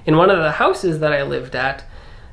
in one of the houses that I lived at,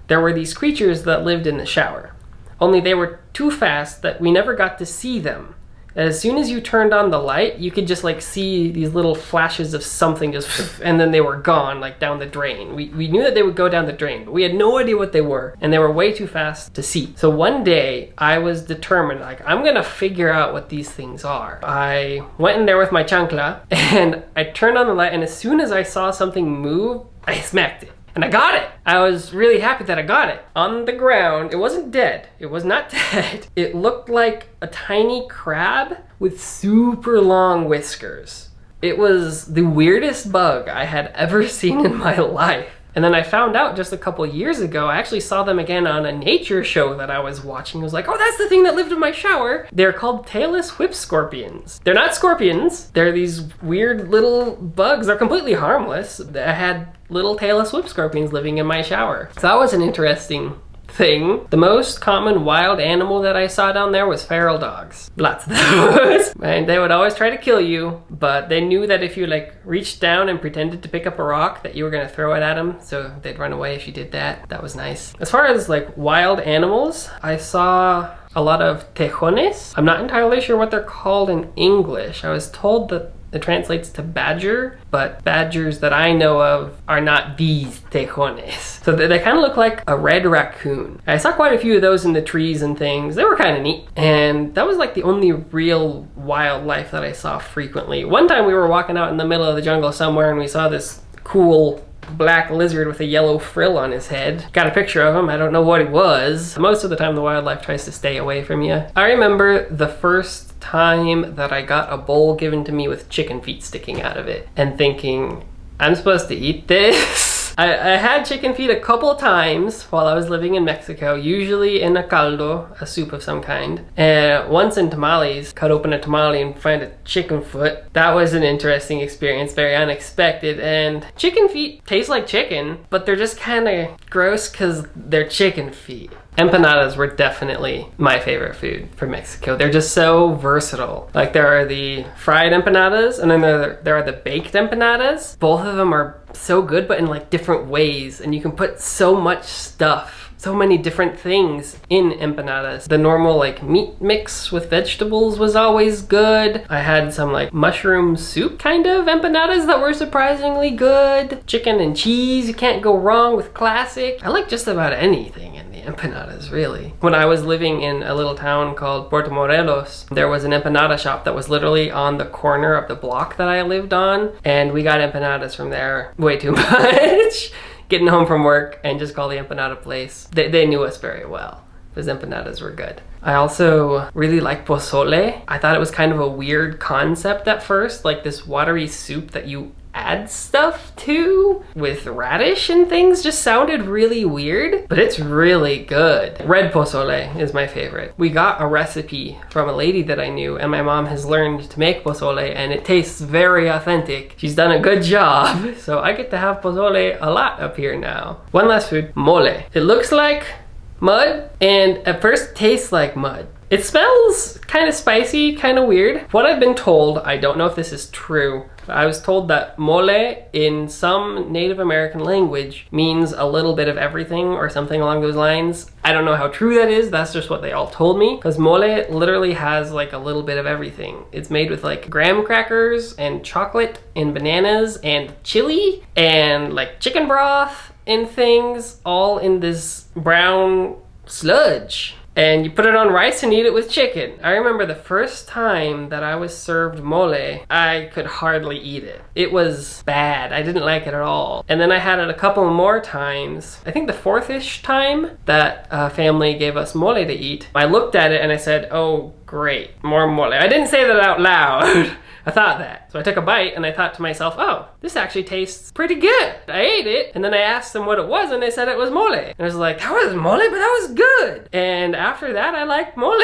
there were these creatures that lived in the shower. Only they were too fast that we never got to see them. As soon as you turned on the light, you could just like see these little flashes of something just, and then they were gone, like down the drain. We knew that they would go down the drain, but we had no idea what they were, and they were way too fast to see. So one day, I was determined, like, I'm gonna figure out what these things are. I went in there with my chancla, and I turned on the light, and as soon as I saw something move, I smacked it. And I got it! I was really happy that I got it. On the ground, it wasn't dead. It was not dead. It looked like a tiny crab with super long whiskers. It was the weirdest bug I had ever seen in my life. And then I found out just a couple years ago, I actually saw them again on a nature show that I was watching. I was like, oh, that's the thing that lived in my shower. They're called tailless whip scorpions. They're not scorpions. They're these weird little bugs. They're completely harmless. I had little tailless whip scorpions living in my shower. So that was an interesting thing. The most common wild animal that I saw down there was feral dogs. Lots of those. And they would always try to kill you, but they knew that if you like reached down and pretended to pick up a rock that you were gonna throw it at them, so they'd run away if you did that. That was nice. As far as like wild animals, I saw a lot of tejones. I'm not entirely sure what they're called in English. I was told that it translates to badger, but badgers that I know of are not these tejones. So they kind of look like a red raccoon. I saw quite a few of those in the trees and things. They were kind of neat. And that was like the only real wildlife that I saw frequently. One time we were walking out in the middle of the jungle somewhere and we saw this cool black lizard with a yellow frill on his head. Got a picture of him. I don't know what he was. Most of the time the wildlife tries to stay away from you. I remember the first time that I got a bowl given to me with chicken feet sticking out of it and thinking, I'm supposed to eat this? I had chicken feet a couple times while I was living in Mexico, usually in a caldo, a soup of some kind. And once in tamales, cut open a tamale and find a chicken foot. That was an interesting experience, very unexpected. And chicken feet taste like chicken, but they're just kind of gross because they're chicken feet. Empanadas were definitely my favorite food from Mexico. They're just so versatile. Like there are the fried empanadas and then there are the baked empanadas. Both of them are so good, but in like different ways. And you can put so much stuff, so many different things in empanadas. The normal like meat mix with vegetables was always good. I had some like mushroom soup kind of empanadas that were surprisingly good. Chicken and cheese, you can't go wrong with classic. I like just about anything in the empanadas, really. When I was living in a little town called Puerto Morelos, there was an empanada shop that was literally on the corner of the block that I lived on, and we got empanadas from there way too much. Getting home from work and just call the empanada place. They knew us very well because empanadas were good. I also really like pozole. I thought it was kind of a weird concept at first, like this watery soup that you add stuff to with radish and things just sounded really weird, but it's really good. Red pozole is my favorite. We got a recipe from a lady that I knew and my mom has learned to make pozole and it tastes very authentic. She's done a good job. So I get to have pozole a lot up here now. One last food, mole. It looks like mud and at first tastes like mud. It smells kind of spicy, kind of weird. What I've been told, I don't know if this is true, but I was told that mole in some Native American language means a little bit of everything or something along those lines. I don't know how true that is, that's just what they all told me. Because mole literally has like a little bit of everything. It's made with like graham crackers and chocolate and bananas and chili and like chicken broth and things all in this brown sludge. And you put it on rice and eat it with chicken. I remember the first time that I was served mole, I could hardly eat it. It was bad. I didn't like it at all. And then I had it a couple more times. I think the fourth-ish time that family gave us mole to eat, I looked at it and I said, oh, great, more mole. I didn't say that out loud. I thought that. So I took a bite and I thought to myself, oh, this actually tastes pretty good. I ate it and then I asked them what it was and they said it was mole. And I was like, that was mole, but that was good. And after that, I liked mole.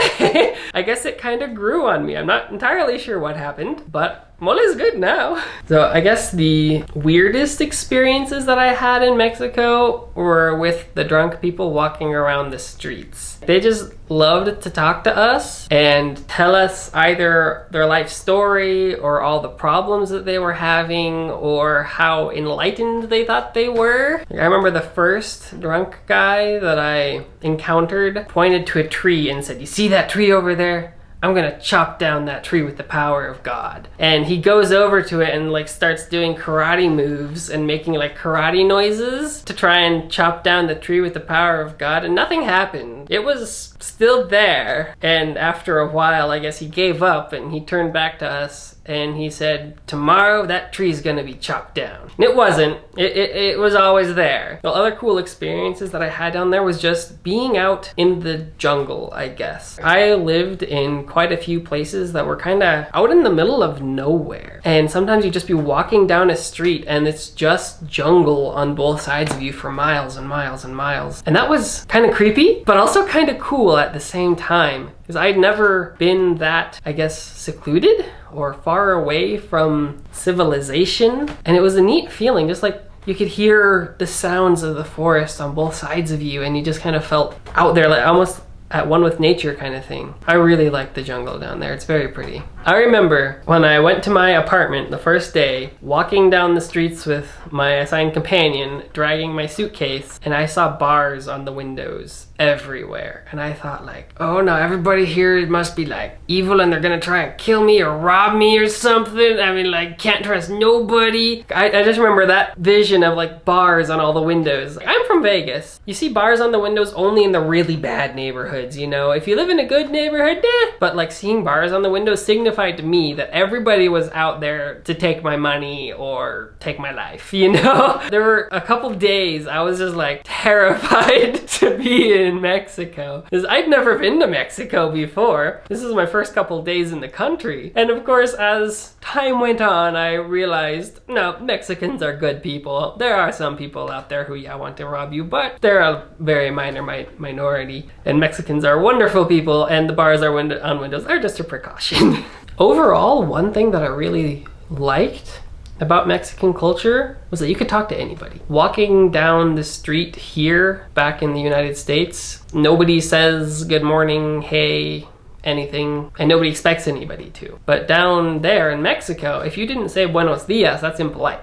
I guess it kind of grew on me. I'm not entirely sure what happened, but mole is good now. So I guess the weirdest experiences that I had in Mexico were with the drunk people walking around the streets. They just loved to talk to us and tell us either their life story or all the problems that they were having or how enlightened they thought they were. I remember the first drunk guy that I encountered pointed to a tree and said, "You see that tree over there? I'm gonna chop down that tree with the power of God." And he goes over to it and like starts doing karate moves and making like karate noises to try and chop down the tree with the power of God, and nothing happened. It was still there, and after a while I guess he gave up and he turned back to us and he said, "Tomorrow that tree's gonna be chopped down." And it wasn't. It was always there. The other cool experiences that I had down there was just being out in the jungle, I guess. I lived in quite a few places that were kind of out in the middle of nowhere. And sometimes you just be walking down a street and it's just jungle on both sides of you for miles and miles and miles. And that was kind of creepy, but also kind of cool at the same time. Because I'd never been that, I guess, secluded or far away from civilization. And it was a neat feeling, just like you could hear the sounds of the forest on both sides of you and you just kind of felt out there, like almost at one with nature kind of thing. I really like the jungle down there. It's very pretty. I remember when I went to my apartment the first day, walking down the streets with my assigned companion, dragging my suitcase, and I saw bars on the windows everywhere. And I thought like, oh no, everybody here must be like evil and they're gonna try and kill me or rob me or something. I mean, like, can't trust nobody. I just remember that vision of like bars on all the windows. I'm from Vegas. You see bars on the windows only in the really bad neighborhoods, you know? If you live in a good neighborhood, but like seeing bars on the windows signified to me that everybody was out there to take my money or take my life, you know? There were a couple days I was just like terrified to be in Mexico because I'd never been to Mexico before. This is my first couple days in the country. And of course, as time went on, I realized, no, Mexicans are good people. There are some people out there who, yeah, want to rob you, but they're a very minor minority. And Mexicans are wonderful people, and the bars are on windows are just a precaution. Overall, one thing that I really liked about Mexican culture was that you could talk to anybody. Walking down the street here, back in the United States, nobody says good morning, hey, anything, and nobody expects anybody to. But down there in Mexico, if you didn't say buenos dias, that's impolite.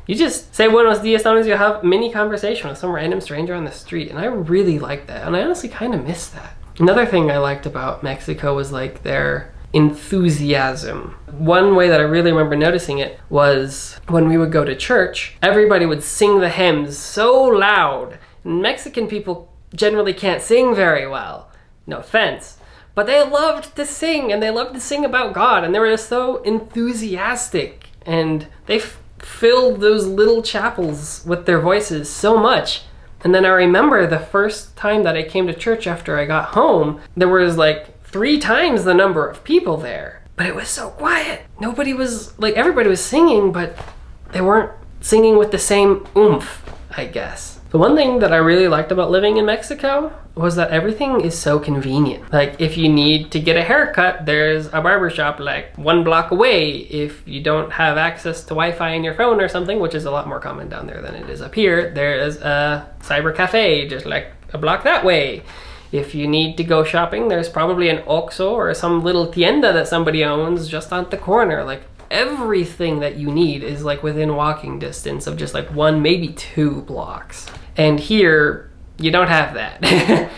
You just say buenos dias, sometimes you have a mini conversation with some random stranger on the street, and I really like that, and I honestly kind of miss that. Another thing I liked about Mexico was like their enthusiasm. One way that I really remember noticing it was when we would go to church, everybody would sing the hymns so loud. Mexican people generally can't sing very well, no offense, but they loved to sing, and they loved to sing about God, and they were just so enthusiastic, and they filled those little chapels with their voices so much. And then I remember the first time that I came to church after I got home, there was like 3 times the number of people there, but it was so quiet. Nobody was, like, everybody was singing, but they weren't singing with the same oomph, I guess. The one thing that I really liked about living in Mexico was that everything is so convenient. Like, if you need to get a haircut, there's a barbershop like 1 block away. If you don't have access to Wi-Fi in your phone or something, which is a lot more common down there than it is up here, there is a cyber cafe just like a block that way. If you need to go shopping, there's probably an Oxxo or some little tienda that somebody owns just on the corner. Like, everything that you need is like within walking distance of just like 1, maybe 2 blocks. And here, you don't have that.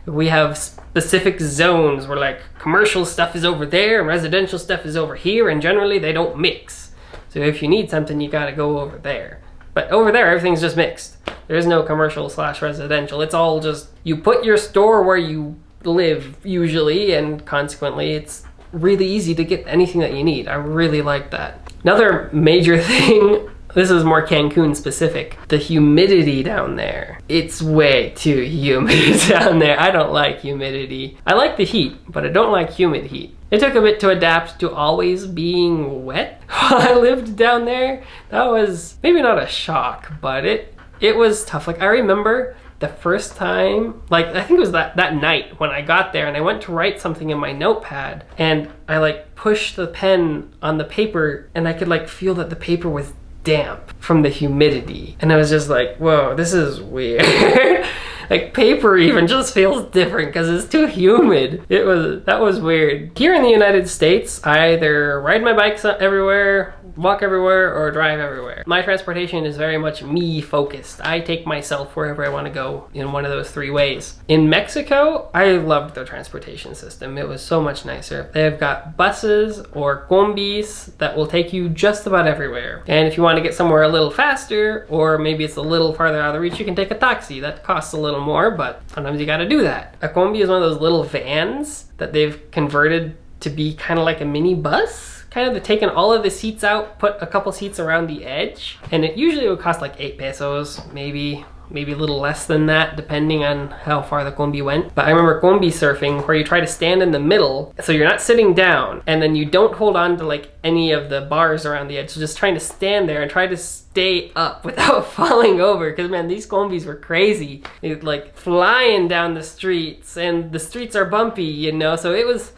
We have specific zones where like commercial stuff is over there and residential stuff is over here, and generally they don't mix. So if you need something, you gotta go over there. But over there, everything's just mixed. There's no commercial/residential. It's all just, you put your store where you live usually, and consequently it's really easy to get anything that you need. I really like that. Another major thing, this is more Cancun specific, the humidity down there. It's way too humid down there. I don't like humidity. I like the heat, but I don't like humid heat. It took a bit to adapt to always being wet while I lived down there. That was maybe not a shock, but it was tough. Like, I remember the first time, like I think it was that night when I got there and I went to write something in my notepad and I like pushed the pen on the paper and I could like feel that the paper was damp from the humidity. And I was just like, whoa, this is weird. Like paper even just feels different because it's too humid. That was weird. Here in the United States, I either ride my bikes everywhere, walk everywhere, or drive everywhere. My transportation is very much me focused. I take myself wherever I want to go in one of those 3 ways. In Mexico, I loved their transportation system. It was so much nicer. They've got buses or combis that will take you just about everywhere. And if you want to get somewhere a little faster, or maybe it's a little farther out of the reach, you can take a taxi. That costs a little more, but sometimes you gotta do that. A combi is one of those little vans that they've converted to be kind of like a mini bus. Kind of, they've taken all of the seats out, put a couple seats around the edge, and it usually would cost like 8 pesos, maybe a little less than that, depending on how far the combi went. But I remember combi surfing, where you try to stand in the middle, so you're not sitting down, and then you don't hold on to like any of the bars around the edge, so just trying to stand there and try to stay up without falling over, because man, these combis were crazy. It like flying down the streets, and the streets are bumpy, you know, so it was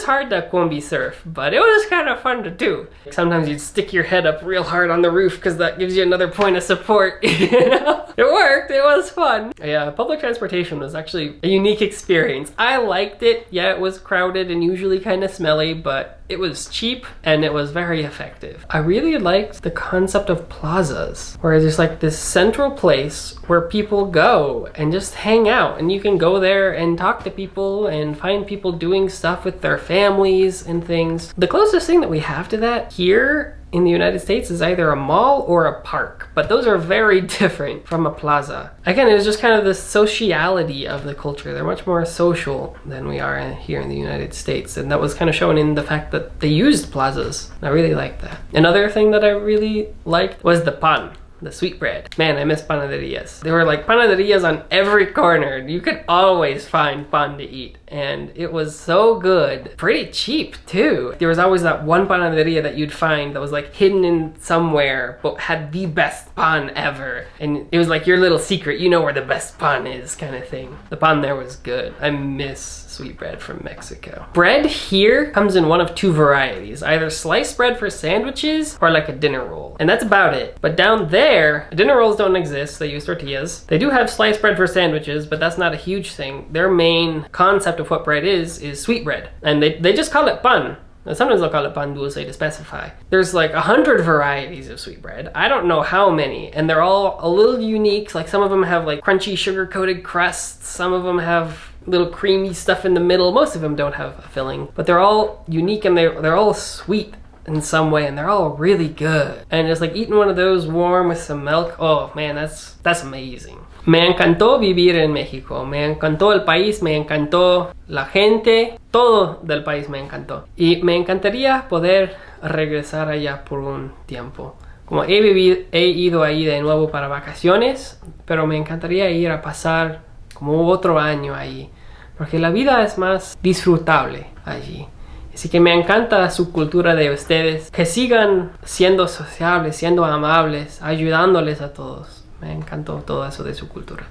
hard to combi surf, but it was kind of fun to do. Sometimes you'd stick your head up real hard on the roof because that gives you another point of support. You know? It worked, it was fun. Yeah, public transportation was actually a unique experience. I liked it. Yeah, it was crowded and usually kind of smelly, but it was cheap and it was very effective. I really liked the concept of plazas, where there's like this central place where people go and just hang out, and you can go there and talk to people and find people doing stuff with their families and things. The closest thing that we have to that here in the United States is either a mall or a park, but those are very different from a plaza. Again, it was just kind of the sociality of the culture. They're much more social than we are here in the United States, and that was kind of shown in the fact that they used plazas. I really liked that. Another thing that I really liked was the pan. The sweetbread. Man, I miss panaderias. There were like panaderias on every corner. You could always find pan to eat, and it was so good. Pretty cheap too. There was always that one panaderia that you'd find that was like hidden in somewhere, but had the best pan ever. And it was like your little secret, you know where the best pan is, kind of thing. The pan there was good. I miss sweetbread from Mexico. Bread here comes in one of 2 varieties, either sliced bread for sandwiches or like a dinner roll. And that's about it. But down there, dinner rolls don't exist, they use tortillas. They do have sliced bread for sandwiches, but that's not a huge thing. Their main concept of what bread is sweetbread. And they just call it pan. Now, sometimes they'll call it pan dulce to specify. There's like 100 varieties of sweetbread. I don't know how many, and they're all a little unique. Like some of them have like crunchy sugar-coated crusts. Some of them have little creamy stuff in the middle. Most of them don't have a filling, but they're all unique and they're all sweet in some way, and they're all really good. And just like eating one of those warm with some milk, oh man, that's amazing. Me encantó vivir en México. Me encantó el país, me encantó la gente, todo del país me encantó. Y me encantaría poder regresar allá por un tiempo. Como he ido ahí de nuevo para vacaciones, pero me encantaría ir a pasar como otro año ahí, porque la vida es más disfrutable allí. Así que me encanta su cultura de ustedes, que sigan siendo sociables, siendo amables, ayudándoles a todos. Me encantó todo eso de su cultura.